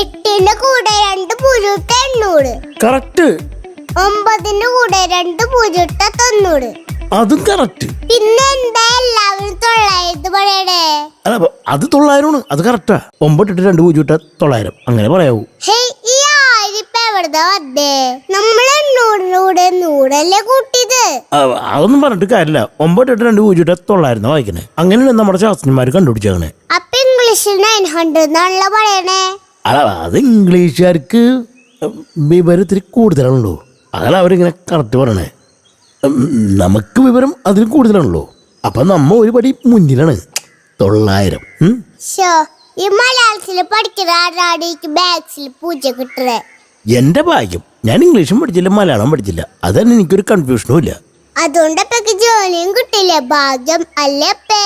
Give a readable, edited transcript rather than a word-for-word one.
8ന്റെ കൂടെ 2 പൂജ്യം 800. കറക്റ്റ്. 9ന്റെ കൂടെ 2 പൂജ്യം 90. അതും കറക്റ്റ്. പിന്നെ എന്താ എല്ലാവരും 900 പറയണേ? അല്ല അത് 900 അത് കറക്റ്റാ. 9 ഇട്ടിട്ട് 2 പൂജ്യം ഇട്ടാ 900 അങ്ങനെ പറയാവൂ. ഈ 1000 ഇപ്പൊ എവിടുന്നാ വന്നേ? നമ്മൾ 800 100 കൂട്ടിയത്. അതൊന്നും പറഞ്ഞിട്ട് കാര്യമില്ല. 9 ഇട്ടിട്ട് 2 പൂജ്യം ഇട്ടാ 900 വായിക്കണേ. അങ്ങനെയാണ് നമ്മുടെ ശാസ്ത്രജ്ഞന്മാര് കണ്ടുപിടിച്ചേ. അപ്പൊ ഇംഗ്ലീഷിൽ 900 എന്നാണല്ലോ പറയണേ. അല്ല അത് ഇംഗ്ലീഷുകാർക്ക് വിവരം ഇത്തിരി കൂടുതലാണല്ലോ, അതല്ല അവരിങ്ങനെ കറക്റ്റ് പറയണേ. നമുക്ക് വിവരം അതിൽ കൂടുതലാണല്ലോ, അപ്പൊ നമ്മ ഒരു പടി മുന്നിലാണ്. 900. ഈ മലയാളത്തിൽ പഠിക്കുന്ന ആരാടിക്ക് ബാക്സിൽ പൂജ കിട്ടണേ. എന്റെ ഭാഗ്യം, ഞാൻ ഇംഗ്ലീഷും പഠിച്ചില്ല മലയാളം പഠിച്ചില്ല, അതന്നെ എനിക്കൊരു കൺഫ്യൂഷനും ഇല്ല. അതുകൊണ്ടൊക്കെ ജോലിയും കിട്ടില്ലേ? ഭാഗ്യം അല്ലേ അപ്പേ?